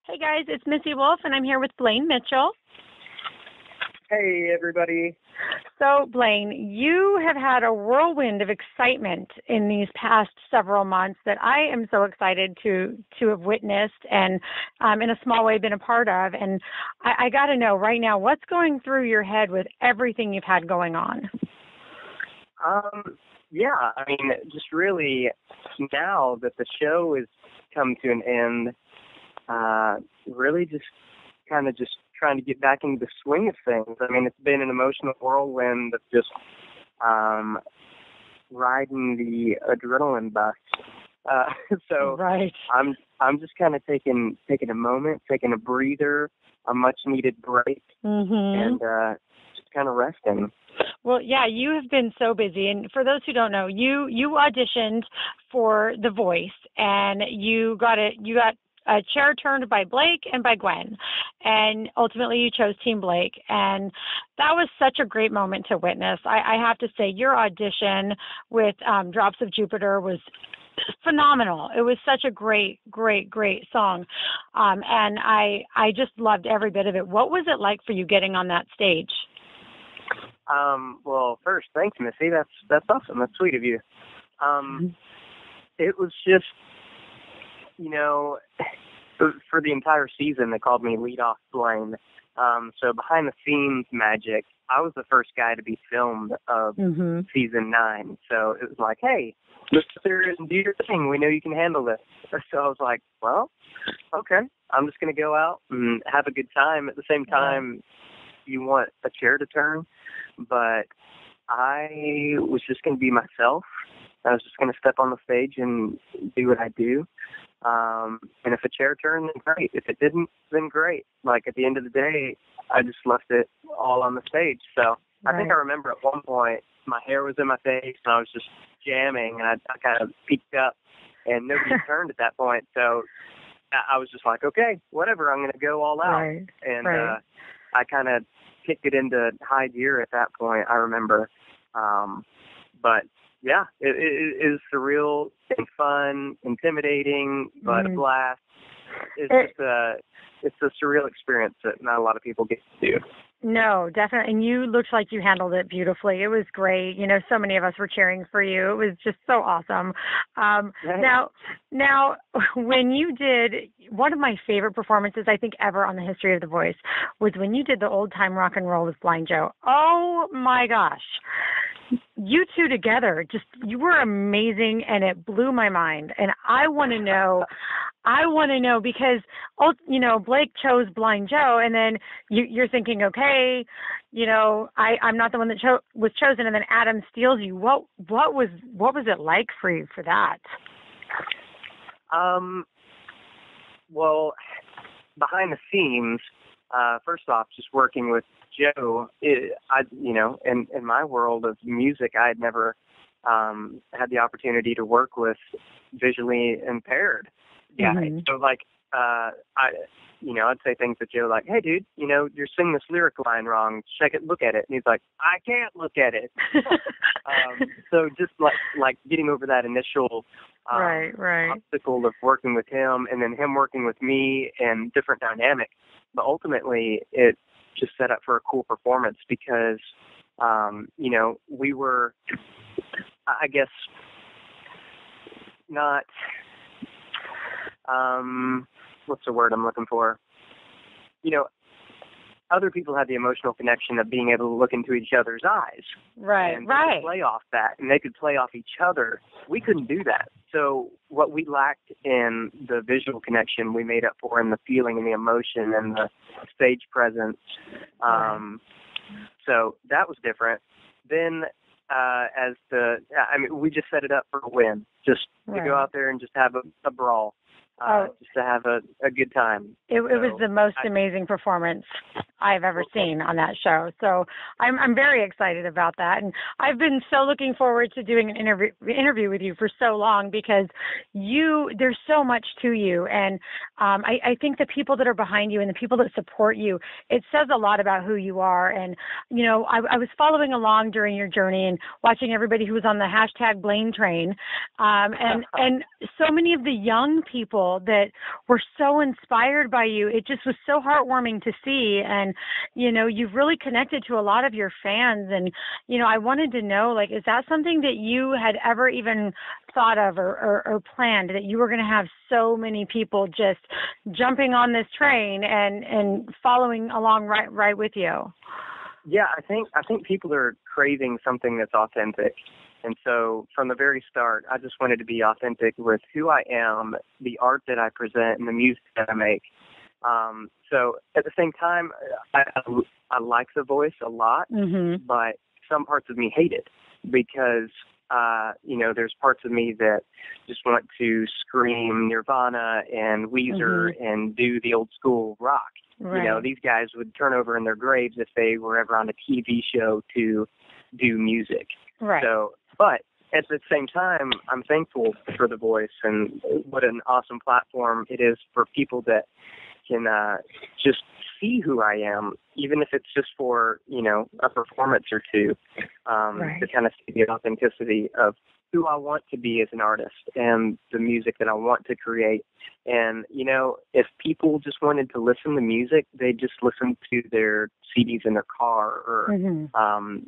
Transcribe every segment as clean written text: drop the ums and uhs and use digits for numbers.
Hey guys, it's Missy Wolf, and I'm here with Blaine Mitchell. Hey, everybody. So, Blaine, you have had a whirlwind of excitement in these past several months that I am so excited to have witnessed and, in a small way, been a part of. And I got to know right now, what's going through your head with everything you've had going on? Yeah, I mean, just really now that the show has come to an end, really just kind of just trying to get back into the swing of things. I mean, it's been an emotional whirlwind of just riding the adrenaline bus. So right. I'm just kind of taking a moment, taking a breather, a much needed break, and just kind of resting. Well, yeah, you have been so busy. And for those who don't know, you auditioned for The Voice, and you got a chair turned by Blake and by Gwen. And ultimately you chose Team Blake. And that was such a great moment to witness. I have to say, your audition with Drops of Jupiter was phenomenal. It was such a great song. And I just loved every bit of it. What was it like for you getting on that stage? Well, first, thanks, Missy. That's awesome. That's sweet of you. It was just, for the entire season, they called me Lead Off Blaine. So behind the scenes magic, I was the first guy to be filmed of season 9. So it was like, hey, look there and do your thing. We know you can handle this. So I was like, well, okay. I'm just going to go out and have a good time. At the same time, you want a chair to turn, but I was just going to be myself. I was just going to step on the stage and do what I do. And if a chair turned, then great. If it didn't, then great. Like, at the end of the day, I just left it all on the stage. So I think I remember at one point, my hair was in my face, and I was just jamming, and I kind of peeked up, and nobody turned at that point. So I was just like, okay, whatever, I'm going to go all out. And I kind of kicked it into high gear at that point, I remember. But yeah, it is surreal and fun, intimidating, but a blast. It's a surreal experience that not a lot of people get to do. No, definitely. And you looked like you handled it beautifully. It was great. So many of us were cheering for you. It was just so awesome. Now, when you did, one of my favorite performances, I think, ever on the history of The Voice was when you did the old time rock and roll with Blind Joe. Oh my gosh. You two together, you were amazing, and it blew my mind. And I want to know because, Blake chose Blind Joe, and then you're thinking, okay, I'm not the one that was chosen, and then Adam steals you. What was it like for you for that? Well, behind the scenes, first off, just working with Joe, in my world of music, I had never had the opportunity to work with visually impaired guys. So, I'd say things to Joe like, hey, dude, you're singing this lyric line wrong. Check it, look at it. And he's like, I can't look at it. So just like getting over that initial obstacle of working with him, and then him working with me, and different dynamics. But ultimately, it just set up for a cool performance because, we were, I guess, not, what's the word I'm looking for? Other people had the emotional connection of being able to look into each other's eyes. And play off that, and they could play off each other. We couldn't do that. So what we lacked in the visual connection, we made up for in the feeling and the emotion and the stage presence. So that was different. Then we just set it up for a win, just to go out there and just have a brawl. Just to have a good time. It was the most amazing performance I've ever seen on that show. So I'm very excited about that. And I've been so looking forward to doing an interview with you for so long because there's so much to you. And I think the people that are behind you and the people that support you, it says a lot about who you are. And, I was following along during your journey and watching everybody who was on the hashtag Blaine train. And so many of the young people people that were so inspired by you. It just was so heartwarming to see. And, you've really connected to a lot of your fans. And, I wanted to know, like, is that something that you had ever even thought of or planned, that you were going to have so many people just jumping on this train and following along right with you? Yeah, I think people are craving something that's authentic. And so from the very start, I just wanted to be authentic with who I am, the art that I present, and the music that I make. So at the same time, I like The Voice a lot, but some parts of me hate it because, there's parts of me that just want to scream Nirvana and Weezer and do the old school rock. Right. These guys would turn over in their graves if they were ever on a TV show to do music. Right. So, but at the same time, I'm thankful for The Voice and what an awesome platform it is for people that can just see who I am, even if it's just for, a performance or two, to kind of see the authenticity of who I want to be as an artist and the music that I want to create. And, if people just wanted to listen to music, they'd just listen to their CDs in their car or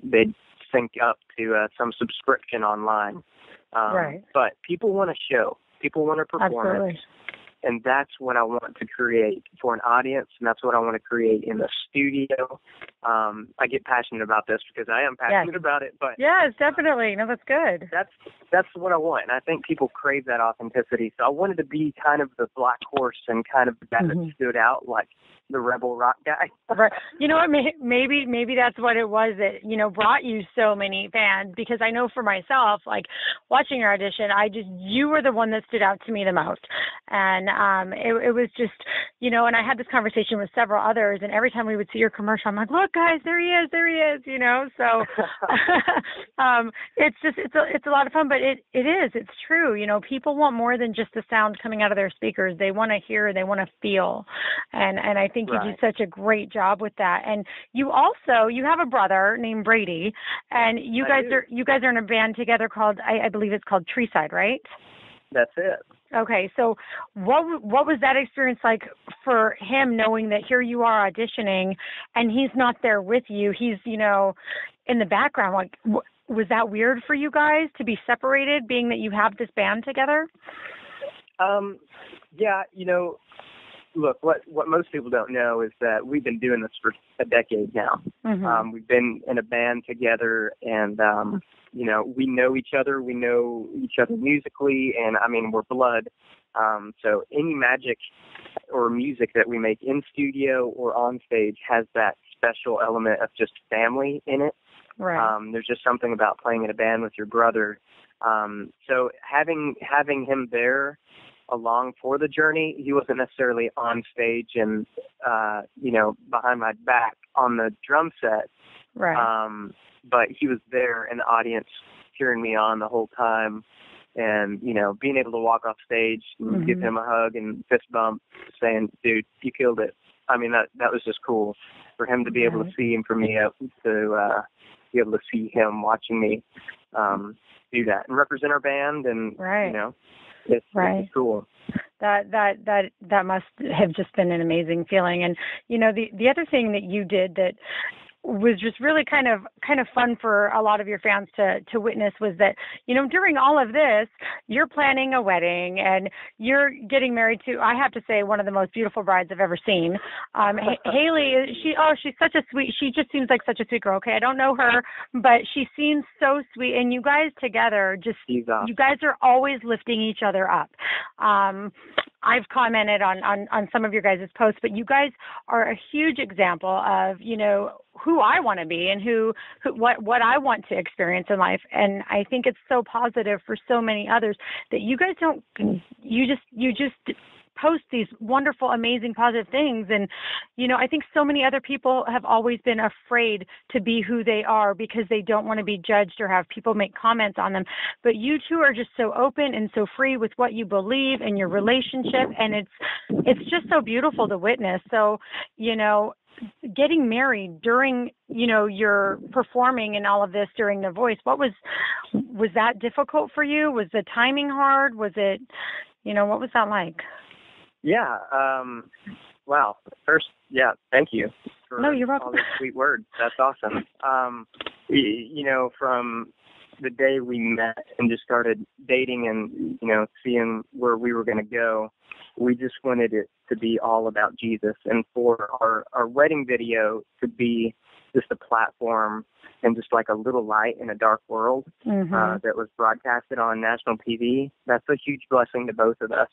they'd sync up to some subscription online. But people want a show. People want a performance. Absolutely. And that's what I want to create for an audience, and that's what I want to create in the studio. I get passionate about this because I am passionate about it. But yes, definitely. No, that's good. That's what I want, and I think people crave that authenticity. So I wanted to be kind of the black horse and kind of the guy that stood out, like the rebel rock guy. Right. You know what? Maybe that's what it was that brought you so many fans. Because I know for myself, like watching your audition, you were the one that stood out to me the most, and it was just and I had this conversation with several others, and every time we would see your commercial, I'm like, look guys, there he is. So it's a lot of fun, but it's true. People want more than just the sound coming out of their speakers. They want to hear, they want to feel, and I think you do such a great job with that. And you have a brother named Brady, and you guys are in a band together called, I believe it's called Treeside, right? That's it. Okay, so what was that experience like for him, knowing that here you are auditioning and he's not there with you? He's in the background. Like, was that weird for you guys to be separated, being that you have this band together? Yeah, look, what most people don't know is that we've been doing this for a decade now. We've been in a band together, and we know each other. We know each other musically, and we're blood. So any magic or music that we make in studio or on stage has that special element of just family in it. Right. There's just something about playing in a band with your brother. So having him there along for the journey, he wasn't necessarily on stage and behind my back on the drum set. Right. But he was there in the audience cheering me on the whole time, and being able to walk off stage and give him a hug and fist bump, saying, "Dude, you killed it." That was just cool for him to be able to see, and for me to be able to see him watching me do that and represent our band, and it's cool. That must have just been an amazing feeling. And the other thing that you did that was just really kind of fun for a lot of your fans to witness was that, during all of this, you're planning a wedding and you're getting married to, I have to say, one of the most beautiful brides I've ever seen. Haley, she's such a sweet, she just seems like such a sweet girl. Okay. I don't know her, but she seems so sweet. And you guys together you guys are always lifting each other up. I've commented on some of your guys' posts, but you guys are a huge example of, who I want to be and what I want to experience in life. And I think it's so positive for so many others that you guys you just post these wonderful, amazing, positive things. And, I think so many other people have always been afraid to be who they are because they don't want to be judged or have people make comments on them. But you two are just so open and so free with what you believe in your relationship. And it's just so beautiful to witness. So, getting married during, your performing and all of this during The Voice, was that difficult for you? Was the timing hard? Was it, what was that like? Yeah. Wow. First, yeah, thank you for you're welcome. all those sweet words. That's awesome. From the day we met and just started dating and, seeing where we were going to go, we just wanted it to be all about Jesus, and for our wedding video to be just a platform and just like a little light in a dark world that was broadcasted on national TV. That's a huge blessing to both of us.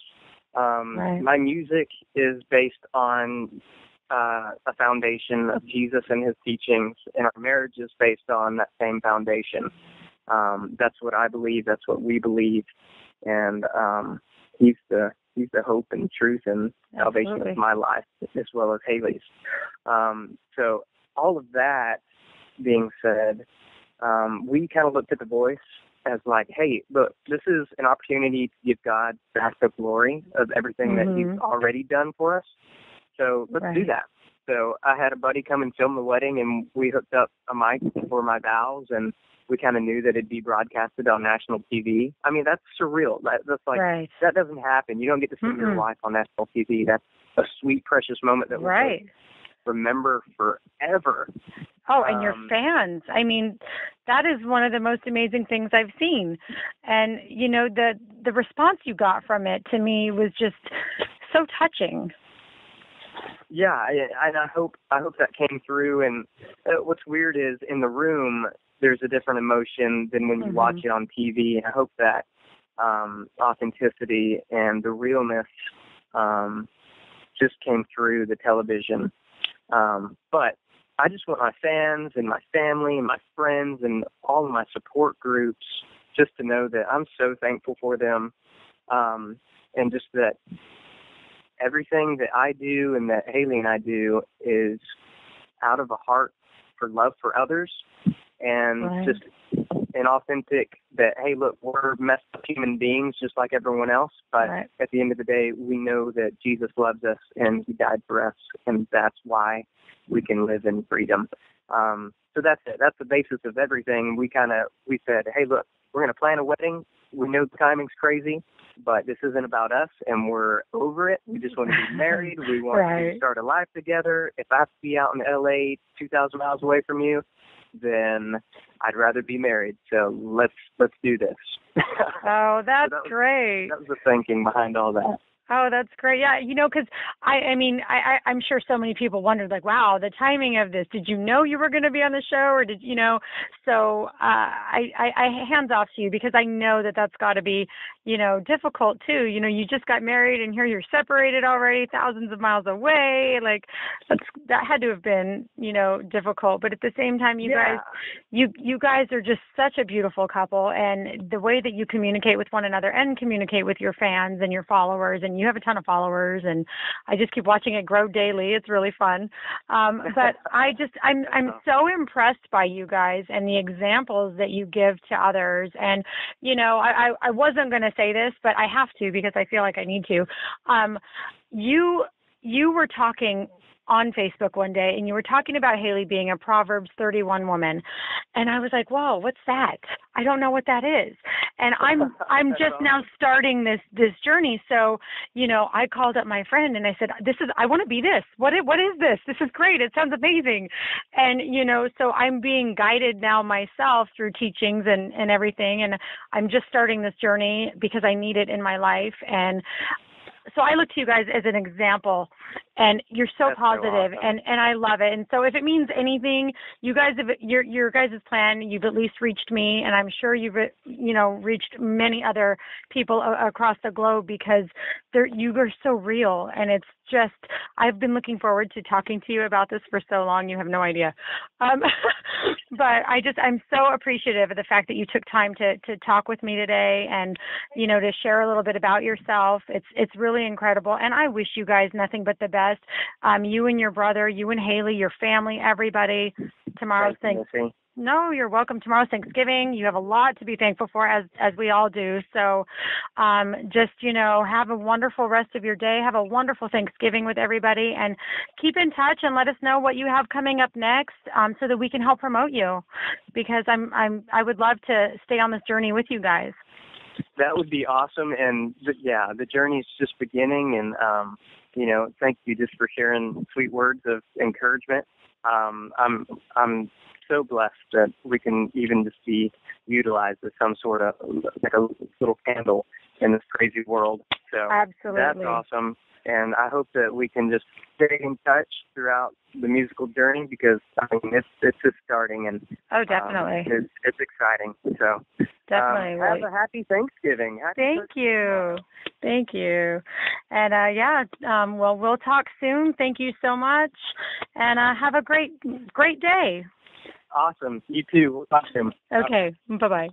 Right. My music is based on a foundation of Jesus and his teachings, and our marriage is based on that same foundation. That's what I believe. That's what we believe, and he's the hope and truth and salvation of my life, as well as Haley's. So all of that being said, we kind of looked at The Voice as like, hey, look, this is an opportunity to give God back the glory of everything that he's already done for us. So let's do that. So I had a buddy come and film the wedding, and we hooked up a mic for my vows, and we kind of knew that it'd be broadcasted on national TV. I mean, that's surreal. That's like, that doesn't happen. You don't get to see your wife on national TV. That's a sweet, precious moment that we'll remember forever. Oh, and your fans. I mean, that is one of the most amazing things I've seen. And, the response you got from it to me was just so touching. Yeah, and I hope that came through. And what's weird is in the room, there's a different emotion than when you watch it on TV. And I hope that authenticity and the realness just came through the television. But I just want my fans and my family and my friends and all of my support groups just to know that I'm so thankful for them, and just that everything that I do and that Haley and I do is out of a heart for love for others, and just an authentic that, hey, look, we're messed up human beings just like everyone else, but at the end of the day, we know that Jesus loves us and he died for us, and that's why we can live in freedom. So that's it. That's the basis of everything. We said, hey, look, we're going to plan a wedding. We know the timing's crazy, but this isn't about us, and we're over it. We just want to be married. We want to start a life together. If I have to be out in L.A. 2,000 miles away from you, then I'd rather be married. So let's do this. Oh, that's great. That was the thinking behind all that. Oh, that's great. Yeah, because I'm sure so many people wondered, like, wow, the timing of this. Did you know you were going to be on the show, or did you know? So I hands off to you, because I know that that's got to be, difficult too. You just got married, and here you're separated already, thousands of miles away. Like that had to have been, difficult. But at the same time, you guys are just such a beautiful couple, and the way that you communicate with one another and communicate with your fans and your followers, and you have a ton of followers, and I just keep watching it grow daily. It's really fun. But I'm so impressed by you guys and the examples that you give to others. And, I wasn't going to say this, but I have to, because I feel like I need to. You were talking on Facebook one day, and you were talking about Haley being a Proverbs 31 woman. And I was like, whoa, what's that? I don't know what that is. And I'm just now starting this journey. So, I called up my friend and I said, I want to be this. What is this? This is great. It sounds amazing. And, so I'm being guided now myself through teachings and everything. And I'm just starting this journey because I need it in my life. And so I look to you guys as an example, and you're so positive, so awesome. and I love it. And so if it means anything, you guys have your guys' plan, you've at least reached me, and I'm sure you've reached many other people across the globe, because you are so real. And it's just, I've been looking forward to talking to you about this for so long. You have no idea. But I'm so appreciative of the fact that you took time to talk with me today, and to share a little bit about yourself. It's really incredible, and I wish you guys nothing but the best. You and your brother, you and Haley, your family, everybody. Tomorrow's Thanksgiving. No, you're welcome. Tomorrow's Thanksgiving. You have a lot to be thankful for, as we all do. So just, have a wonderful rest of your day. Have a wonderful Thanksgiving with everybody, and keep in touch and let us know what you have coming up next, so that we can help promote you, because I would love to stay on this journey with you guys. That would be awesome. And the journey's just beginning. And, thank you just for sharing sweet words of encouragement. I'm so blessed that we can even just be utilized as some sort of like a little candle in this crazy world. So absolutely, that's awesome. And I hope that we can just stay in touch throughout the musical journey because it's just starting and definitely it's exciting. So definitely have a happy Thanksgiving. Thank you. And well, we'll talk soon. Thank you so much, and have a great day. Awesome. You too. We'll talk soon. Okay. Bye-bye.